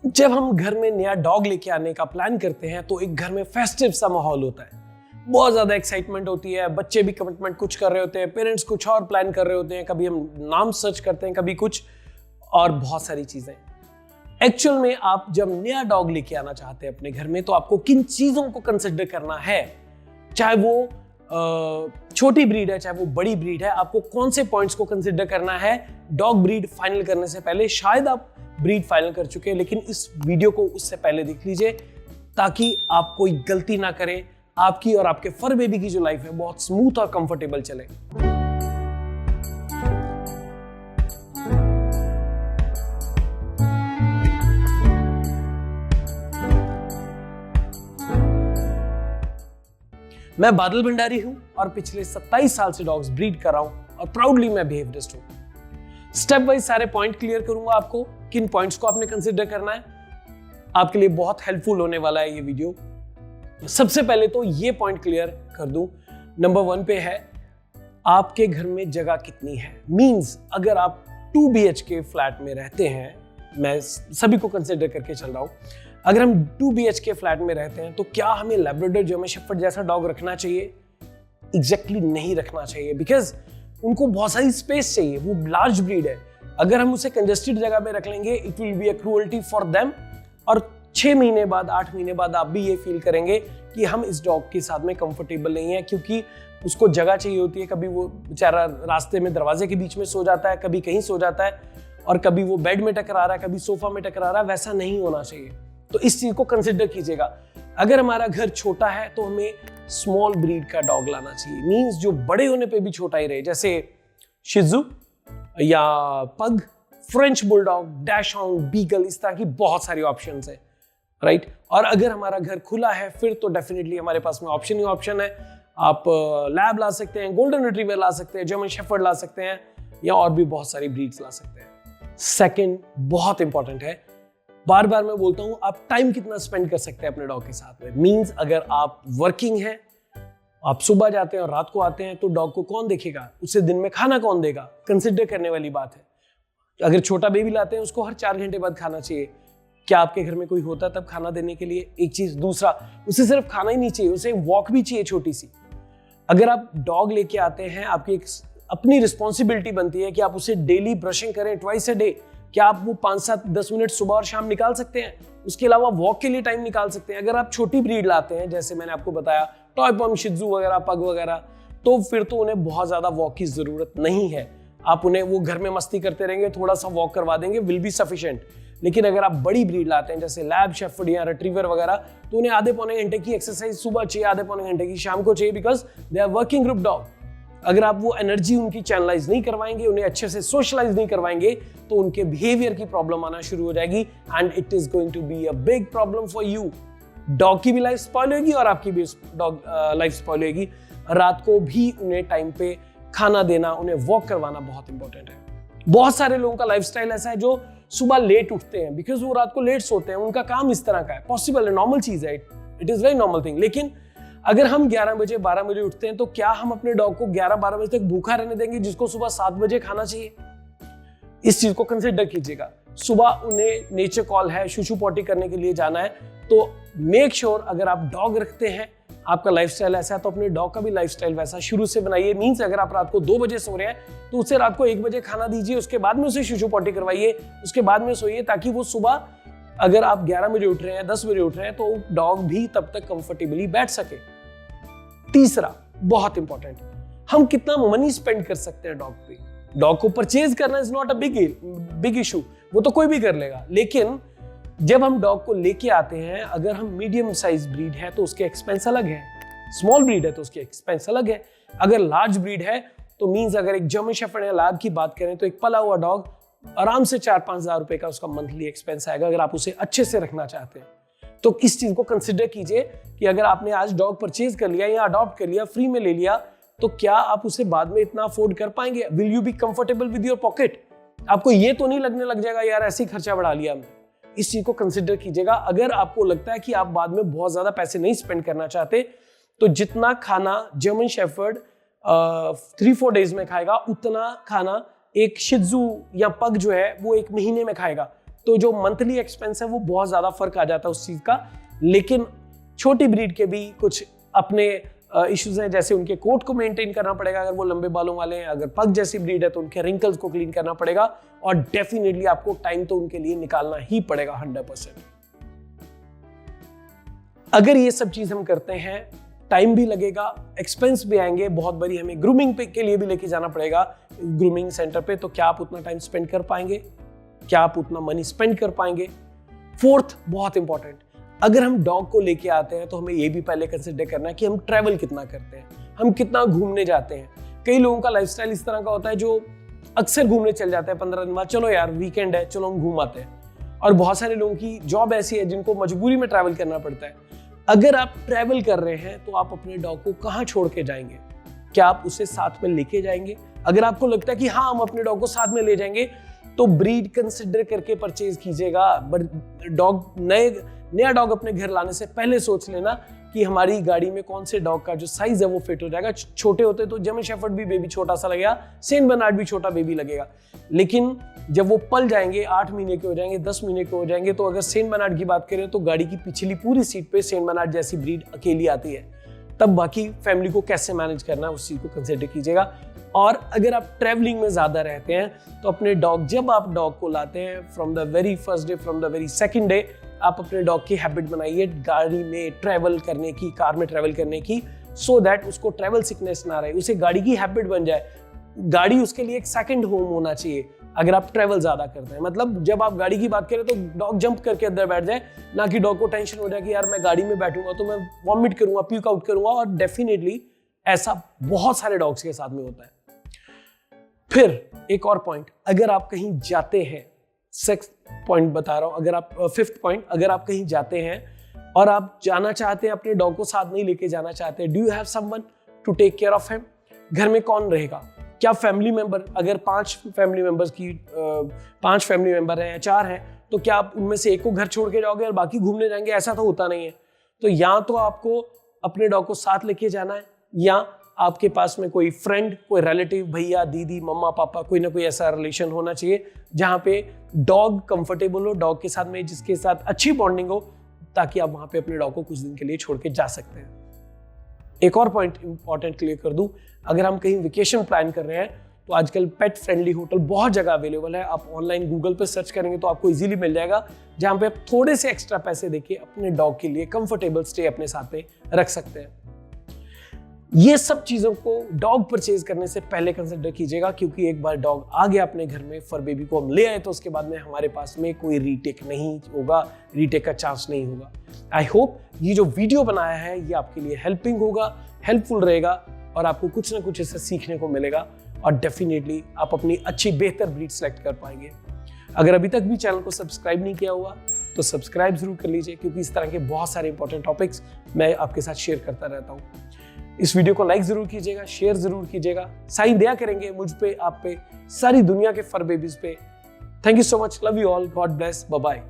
जब हम घर में नया डॉग लेके आने का प्लान करते हैं तो एक घर में फेस्टिव सा माहौल होता है। बहुत ज्यादा एक्साइटमेंट होती है, बच्चे भी कमिटमेंट कुछ कर रहे होते हैं, पेरेंट्स कुछ और प्लान कर रहे होते हैं, कभी हम नाम सर्च करते हैं, कभी कुछ और बहुत सारी चीजें। एक्चुअल में आप जब नया डॉग लेके आना चाहते हैं अपने घर में तो आपको किन चीजों को कंसिडर करना है, चाहे वो छोटी ब्रीड है चाहे वो बड़ी ब्रीड है, आपको कौन से पॉइंट्स को कंसिडर करना है डॉग ब्रीड फाइनल करने से पहले। शायद आप ब्रीड फाइनल कर चुके हैं लेकिन इस वीडियो को उससे पहले देख लीजिए ताकि आप कोई गलती ना करें, आपकी और आपके फर बेबी की जो लाइफ है बहुत स्मूथ और कंफर्टेबल चले। मैं बादल भंडारी हूं और पिछले 27 साल से डॉग्स ब्रीड कर रहा हूं और प्राउडली मैं बिहेवियरिस्ट हूं। स्टेप वाइज सारे पॉइंट क्लियर करूंगा आपको, किन पॉइंट्स को आपने कंसिडर करना है। आपके लिए बहुत हेल्पफुल होने वाला है ये वीडियो। सबसे पहले तो ये पॉइंट क्लियर कर दूं, नंबर 1 पे है आपके घर में जगह कितनी है। मींस अगर आप 2 BHK फ्लैट में रहते हैं, मैं सभी को कंसिडर करके चल रहा हूं, अगर हम 2 BHK फ्लैट में रहते हैं तो क्या हमें लैब्राडोर जर्मन शेफर्ड जैसा डॉग रखना चाहिए? एग्जैक्टली नहीं रखना चाहिए, बिकॉज उनको बहुत सारी स्पेस चाहिए, वो लार्ज ब्रीड है। अगर हम उसे कंजेस्टेड जगह पे रख लेंगे it will be a cruelty for them, और 6 महीने बाद 8 महीने बाद आप भी ये फील करेंगे कि हम इस डॉग के साथ में कंफर्टेबल नहीं है, क्योंकि उसको जगह चाहिए होती है। कभी वो बेचारा रास्ते में दरवाजे के बीच में सो जाता है, कभी कहीं सो जाता है, और कभी वो बेड में टकरा रहा है, कभी सोफा में टकरा रहा है। वैसा नहीं होना चाहिए, तो इस चीज को कंसिडर कीजिएगा। अगर हमारा घर छोटा है तो हमें स्मॉल ब्रीड का डॉग लाना चाहिए, मींस जो बड़े होने पे भी छोटा ही रहे, जैसे शिजू या पग, French bulldog, dash hound, beagle, इस तरह की बहुत सारी ऑप्शंस है, राइट। और अगर हमारा घर खुला है फिर तो डेफिनेटली हमारे पास में ऑप्शन ही ऑप्शन है। आप लैब ला सकते हैं, गोल्डन रिट्रीवर ला सकते हैं, जर्मन शेफर्ड ला सकते हैं, या और भी बहुत सारी ब्रीड्स ला सकते हैं। सेकंड बहुत इंपॉर्टेंट है, बार बार मैं बोलता हूं, आप टाइम कितना स्पेंड कर सकते हैं अपने डॉग के साथ में। मींस अगर आप वर्किंग हैं, आप सुबह जाते हैं और रात को आते हैं, तो डॉग को कौन देखेगा, उसे दिन में खाना कौन देगा, कंसिडर करने वाली बात है। अगर छोटा बेबी लाते हैं उसको हर 4 घंटे बाद खाना चाहिए। क्या आपके घर में कोई होता तब खाना देने के लिए? एक चीज। दूसरा, उसे सिर्फ खाना ही नहीं चाहिए, उसे वॉक भी चाहिए छोटी सी। अगर आप डॉग लेके आते हैं, आपकी एक अपनी रिस्पॉन्सिबिलिटी बनती है कि आप उसे डेली ब्रशिंग करें, ट्वाइस अ डे। क्या आप वो 5, 7, 10 मिनट सुबह और शाम निकाल सकते हैं? उसके अलावा वॉक के लिए टाइम निकाल सकते हैं। अगर आप छोटी ब्रीड लाते हैं, जैसे मैंने आपको बताया टॉय पम, शिजू वगैरह, पग वगैरह, तो फिर तो उन्हें बहुत ज्यादा वॉक की जरूरत नहीं है। आप उन्हें, वो घर में मस्ती करते रहेंगे, थोड़ा सा वॉक करवा देंगे, विल बी सफिशिएंट। लेकिन अगर आप बड़ी ब्रीड लाते हैं जैसे लैब शेफर्ड या रिट्रीवर वगैरह, तो उन्हें आधे पौने घंटे की एक्सरसाइज सुबह चाहिए, आधे पौने घंटे की शाम को चाहिए, because they are working group dog. अगर आप वो एनर्जी उनकी चैनलाइज नहीं करवाएंगे, उन्हें अच्छे से सोशलाइज नहीं करवाएंगे, तो उनके बिहेवियर की प्रॉब्लम आना शुरू हो जाएगी, and it is going to be a big problem for you. Dog की भी लाइफ स्पॉइल होगी और आपकी भी डॉग लाइफ स्पॉइल होगी। रात को भी उन्हें टाइम पे खाना देना, उन्हें वॉक करवाना बहुत इंपॉर्टेंट है। बहुत सारे लोगों का लाइफस्टाइल ऐसा है जो सुबह लेट उठते हैं बिकॉज वो रात को लेट सोते हैं, उनका काम इस तरह का है। पॉसिबल है, नॉर्मल चीज है, it is very normal thing. लेकिन अगर हम 11 बजे 12 बजे उठते हैं तो क्या हम अपने डॉग को 11-12 बजे तक भूखा रहने देंगे जिसको सुबह 7 बजे खाना चाहिए? इस चीज को कंसिडर कीजिएगा। सुबह उन्हें नेचर कॉल है, शूशू पॉटी करने के लिए जाना है, तो मेक श्योर अगर आप डॉग रखते हैं, आपका लाइफस्टाइल ऐसा है, तो अपने डॉग का भी लाइफस्टाइल वैसा शुरू से बनाइए। मींस अगर आप रात को 2 बजे सो रहे हैं तो उसे रात को 1 बजे खाना दीजिए, उसके बाद में उसे शूशू पॉटी करवाइए, उसके बाद में सोइए, ताकि वो सुबह, अगर आप 11 बजे उठ रहे हैं, 10 बजे उठ रहे हैं, तो डॉग भी तब तक कंफर्टेबली बैठ सके। तीसरा बहुत इंपॉर्टेंट, हम कितना मनी स्पेंड कर सकते हैं डॉग पे। डॉग को परचेज करना is not a big issue, वो तो कोई भी कर लेगा। लेकिन जब हम डॉग को लेके आते हैं, अगर हम मीडियम साइज ब्रीड है तो उसके एक्सपेंस अलग है, स्मॉल ब्रीड है तो उसके एक्सपेंस अलग है। अगर लार्ज ब्रीड है तो मींस अगर एक जर्मन शेफर्ड या लैब की बात करें तो एक पला हुआ डॉग आराम से 4-5 हज़ार रुपए का उसका मंथली एक्सपेंस आएगा, अगर आप उसे अच्छे से रखना चाहते हैं। तो इस चीज को कंसिडर कीजिए कि अगर आपने आज डॉग परचेज कर लिया या अडॉप्ट कर लिया, फ्री में ले लिया, तो क्या आप उसे बाद में इतना अफोर्ड कर पाएंगे? Will you be comfortable with your pocket? आपको ये तो नहीं लगने लग जाएगा यार ऐसे ही खर्चा बढ़ा लिया हमने। इस चीज को कंसिडर कीजिएगा। अगर आपको लगता है कि आप बाद में बहुत ज्यादा पैसे नहीं स्पेंड करना चाहते, तो जितना खाना जर्मन शेफर्ड 3-4 डेज में खाएगा, उतना खाना एक शिजू या पग जो है वो 1 महीने में खाएगा। तो जो मंथली एक्सपेंस है वो बहुत ज्यादा फर्क आ जाता है उस चीज का। लेकिन छोटी ब्रीड के भी कुछ अपने इश्यूज हैं, जैसे उनके कोट को मेंटेन करना पड़ेगा अगर वो लंबे बालों वाले हैं। अगर पग जैसी ब्रीड है तो उनके रिंकल्स को क्लीन करना पड़ेगा, और डेफिनेटली आपको टाइम तो उनके लिए निकालना ही पड़ेगा 100%। अगर ये सब चीज हम करते हैं, टाइम भी लगेगा, एक्सपेंस भी आएंगे, बहुत बड़ी हमें ग्रूमिंग पे के लिए भी लेके जाना पड़ेगा ग्रूमिंग सेंटर पे, तो क्या आप उतना टाइम स्पेंड कर पाएंगे? क्या आप उतना मनी स्पेंड कर पाएंगे? फोर्थ, बहुत इंपॉर्टेंट, अगर हम डॉग को लेके आते हैं तो हमें ये भी पहले कंसिडर करना है कि हम ट्रैवल कितना करते हैं, हम कितना घूमने जाते हैं। कई लोगों का लाइफस्टाइल इस तरह का होता है जो अक्सर घूमने चल जाते हैं 15 दिन बाद, चलो यार वीकेंड है, चलो हम घूम आते हैं। और बहुत सारे लोगों की जॉब ऐसी है जिनको मजबूरी में ट्रैवल करना पड़ता है। अगर आप ट्रैवल कर रहे हैं तो आप अपने डॉग को कहाँ छोड़ के जाएंगे? क्या आप उसे साथ में लेके जाएंगे? अगर आपको लगता है कि हाँ हम अपने डॉग को साथ में ले जाएंगे, तो ब्रीड कंसिडर करके परचेज कीजिएगा। नया डॉग अपने घर लाने से पहले सोच लेना कि हमारी गाड़ी में कौन से डॉग का जो साइज है वो फिट हो जाएगा। छोटे होते तो जर्मन शेफर्ड भी बेबी छोटा सा लगेगा, सेंट बर्नार्ड भी छोटा बेबी लगेगा, लेकिन जब वो पल जाएंगे, 8 महीने के हो जाएंगे, 10 महीने के हो जाएंगे, तो अगर सेंट बर्नार्ड की बात करें तो गाड़ी की पिछली पूरी सीट पे सेंट बर्नार्ड जैसी ब्रीड अकेली आती है। तब बाकी फैमिली को कैसे मैनेज करना है उस चीज को कंसिडर कीजिएगा। और अगर आप ट्रैवलिंग में ज्यादा रहते हैं तो अपने डॉग, जब आप डॉग को लाते हैं, from the very first day, from the very second day, आप अपने डॉग की हैबिट बनाइए गाड़ी में ट्रैवल करने की, कार में ट्रैवल करने की, सो दैट उसको ट्रैवल सिकनेस ना रहे, उसे गाड़ी की हैबिट बन जाए। गाड़ी उसके लिए एक सेकंड होम होना चाहिए अगर आप ट्रैवल ज्यादा करते हैं। मतलब जब आप गाड़ी की बात करें तो डॉग जंप करके अंदर बैठ जाए, ना कि डॉग को टेंशन हो जाए कि यार मैं गाड़ी में बैठूंगा तो मैं वॉमिट करूंगा, प्यूक आउट करूंगा। और डेफिनेटली ऐसा बहुत सारे डॉग्स के साथ में होता है। फिर एक और पॉइंट, अगर आप कहीं जाते हैं, सिक्स्थ पॉइंट बता रहा हूं, अगर आप फिफ्थ पॉइंट, अगर आप कहीं जाते हैं और आप जाना चाहते हैं, अपने डॉग को साथ नहीं लेके जाना चाहते, do you have someone to take care of him? घर में कौन रहेगा? क्या फैमिली मेंबर, अगर 5 फैमिली मेंबर हैं या 4 हैं, तो क्या आप उनमें से एक को घर छोड़ के जाओगे और बाकी घूमने जाएंगे? ऐसा तो होता नहीं है। तो या तो आपको अपने डॉग को साथ लेके जाना है, या आपके पास में कोई फ्रेंड, कोई रिलेटिव, भैया, दीदी, मम्मा, पापा, कोई ना कोई ऐसा रिलेशन होना चाहिए जहां पे डॉग कंफर्टेबल हो, डॉग के साथ में जिसके साथ अच्छी बॉन्डिंग हो, ताकि आप वहां पे अपने डॉग को कुछ दिन के लिए छोड़ के जा सकते हैं। एक और पॉइंट इंपॉर्टेंट क्लियर कर दूं, अगर हम कहीं वेकेशन प्लान कर रहे हैं तो आजकल पेट फ्रेंडली होटल बहुत जगह अवेलेबल है। आप ऑनलाइन गूगल पे सर्च करेंगे तो आपको इजीली मिल जाएगा, जहां पे आप थोड़े से एक्स्ट्रा पैसे देके अपने डॉग के लिए कंफर्टेबल स्टे अपने साथ में रख सकते हैं। ये सब चीजों को डॉग परचेज करने से पहले कंसिडर कीजिएगा, क्योंकि एक बार डॉग आ गया अपने घर में, फर बेबी को हम ले आए, तो उसके बाद में हमारे पास में कोई रीटेक नहीं होगा, रीटेक का चांस नहीं होगा। आई होप ये जो वीडियो बनाया है ये आपके लिए हेल्पफुल रहेगा और आपको कुछ ना कुछ इससे सीखने को मिलेगा, और डेफिनेटली आप अपनी अच्छी बेहतर ब्रीड सेलेक्ट कर पाएंगे। अगर अभी तक भी चैनल को सब्सक्राइब नहीं किया हुआ तो सब्सक्राइब जरूर कर लीजिए, क्योंकि इस तरह के बहुत सारे इंपॉर्टेंट टॉपिक्स मैं आपके साथ शेयर करता रहता हूँ। इस वीडियो को लाइक जरूर कीजिएगा, शेयर जरूर कीजिएगा, साइन दिया करेंगे मुझ पे, आप पे, सारी दुनिया के फर बेबीज पे। Thank you so much, love you all, God bless, bye bye.